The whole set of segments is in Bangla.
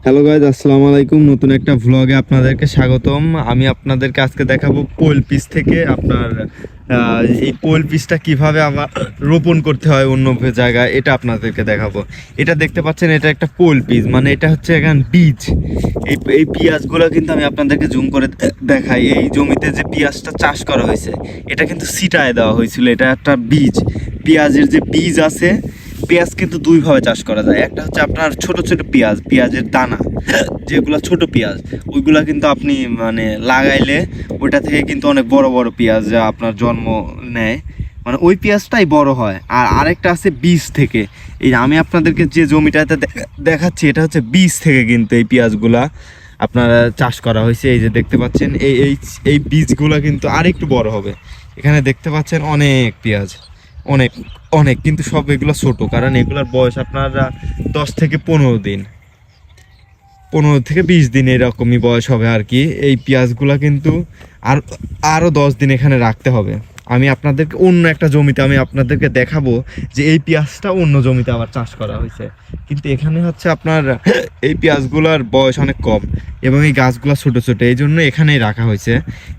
হ্যালো গাইজ, আসসালামু আলাইকুম। নতুন একটা ভ্লগে আপনাদেরকে স্বাগতম। আমি আপনাদেরকে আজকে দেখাবো পোল পিস থেকে আপনার এই পোল পিসটা কিভাবে আবার রোপণ করতে হয় অন্য জায়গায়, এটা আপনাদেরকে দেখাবো। এটা দেখতে পাচ্ছেন, এটা একটা পোল পিস, মানে এটা হচ্ছে এখন বীজ। এই পেঁয়াজগুলো কিন্তু আমি আপনাদেরকে জুম করে দেখাই। এই জমিতে যে পেঁয়াজটা চাষ করা হয়েছে, এটা কিন্তু ছিটায় দেওয়া হয়েছিল। এটা একটা বীজ, পেঁয়াজের যে বীজ আছে। পেঁয়াজ কিন্তু দুইভাবে চাষ করা যায়। একটা হচ্ছে আপনার ছোট ছোট পেঁয়াজ, পেঁয়াজের দানা, যেগুলো ছোট পেঁয়াজ, ওইগুলা কিন্তু আপনি মানে লাগাইলে ওইটা থেকে কিন্তু অনেক বড় বড় পেঁয়াজ যা আপনার জন্ম নেয়, মানে ওই পেঁয়াজটাই বড় হয়। আর আরেকটা আছে বীজ থেকে। এই আমি আপনাদেরকে যে জমিটাতে দেখাচ্ছি, এটা হচ্ছে বীজ থেকে কিন্তু এই পেঁয়াজগুলা আপনারা চাষ করা হয়েছে। এই যে দেখতে পাচ্ছেন, এই এই এই বীজগুলা কিন্তু আরেকটু বড় হবে। এখানে দেখতে পাচ্ছেন অনেক পেঁয়াজ, অনেক অনেক, কিন্তু সব এগুলো ছোট, কারণ এগুলোর বয়স আপনারা 10 থেকে 15 দিন, 15 থেকে 20 দিন এরকমই বয়স হবে আর কি। এই পেঁয়াজগুলা কিন্তু আর আরও 10 দিন এখানে রাখতে হবে। আমি আপনাদেরকে অন্য একটা জমিতে আমি আপনাদেরকে দেখাবো যে এই পেঁয়াজটা অন্য জমিতে আবার চাষ করা হয়েছে, কিন্তু এখানে হচ্ছে আপনার এই পেঁয়াজগুলোর বয়স অনেক কম এবং এই গাছগুলো ছোট ছোট, এই জন্য এখানেই রাখা হয়েছে।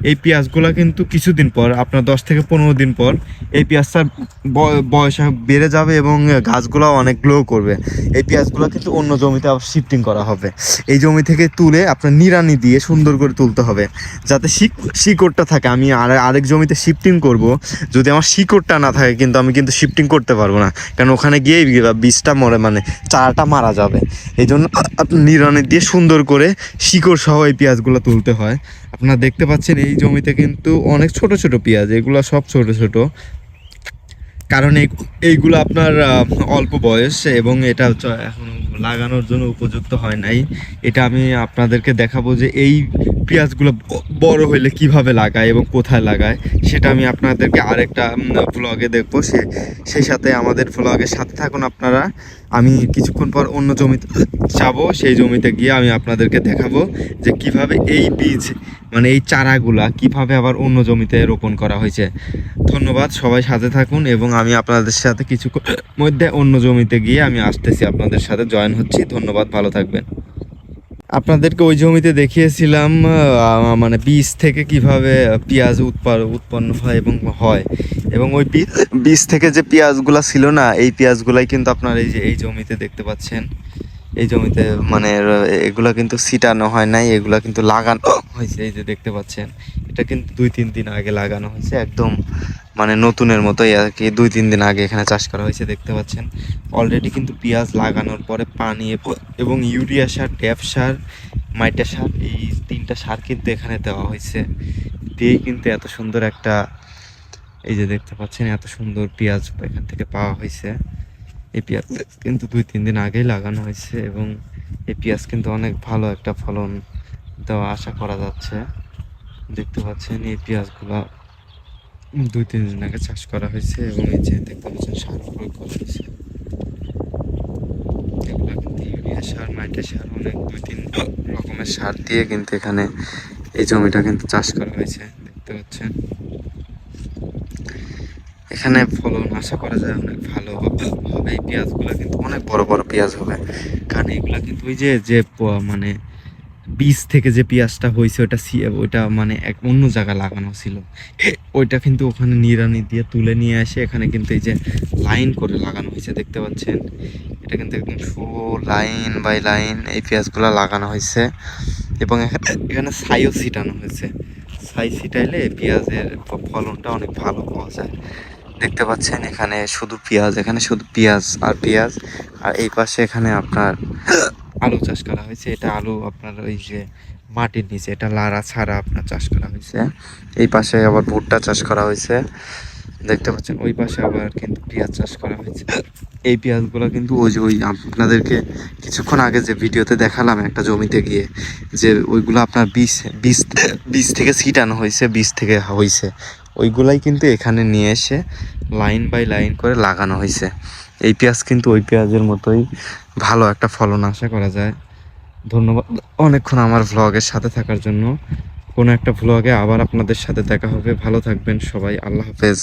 এই পেঁয়াজগুলো কিন্তু কিছুদিন পর, আপনার 10 থেকে 15 দিন পর এই পেঁয়াজটার বয়স বেড়ে যাবে এবং গাছগুলো অনেক গ্লো করবে। এই পেঁয়াজগুলো কিন্তু অন্য জমিতে আবার শিফটিং করা হবে। এই জমি থেকে তুলে আপনার নিড়ানি দিয়ে সুন্দর করে তুলতে হবে, যাতে শিকড়টা থাকে। আমি আরেক জমিতে শিফটিং করব, যদি আমার শিকড়টা না থাকে কিন্তু আমি কিন্তু শিফটিং করতে পারবো না, কারণ ওখানে গিয়ে বীজটা মরে, মানে চারাটা মারা যাবে। এই জন্য নিড়ানি দিয়ে সুন্দর করে শিকড় সহ এই পেঁয়াজগুলো তুলতে হয়। আপনারা দেখতে পাচ্ছেন এই জমিতে কিন্তু অনেক ছোট ছোট পেঁয়াজ, এগুলো সব ছোট ছোট, কারণ এইগুলো আপনার অল্প বয়স এবং এটা হচ্ছে এখন লাগানোর জন্য উপযুক্ত হয় নাই। এটা আমি আপনাদেরকে দেখাবো যে এই পেঁয়াজগুলো বড় হইলে কিভাবে লাগায় এবং কোথায় লাগায়, সেটা আমি আপনাদেরকে আরেকটা ভ্লগে দেখবো। সেই সাথে আমাদের ভ্লগের সাথে থাকুন আপনারা। আমি কিছুক্ষণ পর অন্য জমিতে যাব, সেই জমিতে গিয়ে আমি আপনাদেরকে দেখাবো যে কিভাবে এই বীজ, মানে এই চারাগুলা কিভাবে আবার অন্য জমিতে রোপণ করা হয়েছে। ধন্যবাদ, সবাই সাথে থাকুন এবং আমি আপনাদের সাথে কিছু মধ্যে অন্য জমিতে গিয়ে আমি আসতেছি, আপনাদের সাথে জয়েন হচ্ছি। ধন্যবাদ, ভালো থাকবেন। আপনাদেরকে ওই জমিতে দেখিয়েছিলাম মানে বীজ থেকে কিভাবে পেঁয়াজ উৎপন্ন হয় এবং ওই বীজ থেকে যে পেঁয়াজগুলা ছিল না, এই পেঁয়াজগুলাই কিন্তু আপনার এই যে এই জমিতে দেখতে পাচ্ছেন। এই জমিতে মানে এগুলা কিন্তু ছিটানো হয় নাই, এগুলা কিন্তু লাগানো হয়েছে। এই যে দেখতে পাচ্ছেন, এটা কিন্তু 2-3 দিন আগে লাগানো হয়েছে, একদম মানে নতুনের মতোই আর কি। 2-3 দিন আগে এখানে চাষ করা হয়েছে। দেখতে পাচ্ছেন অলরেডি কিন্তু পেঁয়াজ লাগানোর পরে পানি এবং ইউরিয়া সার, ড্যাপ সার, মাইটা সার, এই 3টা সার কিন্তু এখানে দেওয়া হয়েছে। দিয়েই কিন্তু এত সুন্দর একটা, এই যে দেখতে পাচ্ছেন এত সুন্দর পেঁয়াজ এখান থেকে পাওয়া হয়েছে। এই পেঁয়াজ কিন্তু 2-3 দিন আগেই লাগানো হয়েছে এবং এই পেঁয়াজ কিন্তু অনেক ভালো একটা ফলন দেওয়া আশা করা যাচ্ছে। দেখতে পাচ্ছেন এই পেঁয়াজগুলা 2-3 দিন আগে চাষ করা হয়েছে এবং এই যে দেখতে পাচ্ছেন সার প্রয়োগ করা হয়েছে। এগুলো কিন্তু ইউরিয়া সার, মাইটা সার, অনেক 2-3 রকমের সার দিয়ে কিন্তু এখানে এই জমিটা কিন্তু চাষ করা হয়েছে। দেখতে পাচ্ছেন এখানে ফলন আশা করা যায় অনেক ভালো হবে। এই পেঁয়াজগুলো কিন্তু অনেক বড় বড় পেঁয়াজ হবে, কারণ এগুলা কিন্তু ওই যে মানে বীজ থেকে যে পেঁয়াজটা হয়েছে ওইটা মানে এক অন্য জায়গায় লাগানো ছিল। ওইটা কিন্তু ওখানে নিড়ানি দিয়ে তুলে নিয়ে আসে এখানে কিন্তু এই যে লাইন করে লাগানো হয়েছে। দেখতে পাচ্ছেন এটা কিন্তু একদম লাইন বাই লাইন এই পেঁয়াজগুলো লাগানো হয়েছে এবং এখানে ছাইও ছিটানো হয়েছে। ছাই ছিটাইলে পেঁয়াজের ফলনটা অনেক ভালো পাওয়া যায়। দেখতে পাচ্ছেন এখানে শুধু পেঁয়াজ, এখানে শুধু পেঁয়াজ আর পেঁয়াজ। আর এই পাশে এখানে আপনার আলু চাষ করা হয়েছে। এটা আলু আপনার ওই যে মাটির নিচে, এটা লাড়া ছাড়া আপনার চাষ করা হয়েছে। এই পাশে আবার ভুট্টা চাষ করা হয়েছে। দেখতে পাচ্ছেন ওই পাশে আবার কিন্তু পেঁয়াজ চাষ করা হয়েছে। এই পেঁয়াজগুলো কিন্তু ওই আপনাদেরকে কিছুক্ষণ আগে যে ভিডিওতে দেখালাম একটা জমিতে গিয়ে, যে ওইগুলো আপনার বীজ বীজ বীজ থেকে ছিটানো হয়েছে, বীজ থেকে হয়েছে, ওইগুলাই কিন্তু এখানে নিয়ে এসে লাইন বাই লাইন করে লাগানো হয়েছে। এই পেঁয়াজ কিন্তু ওই পেঁয়াজের মতোই ভালো একটা ফলন আশা করা যায়। ধন্যবাদ অনেকক্ষণ আমার ভ্লগের সাথে থাকার জন্য। কোনো একটা ভ্লগে আবার আপনাদের সাথে দেখা হবে। ভালো থাকবেন সবাই, আল্লাহ হাফেজ।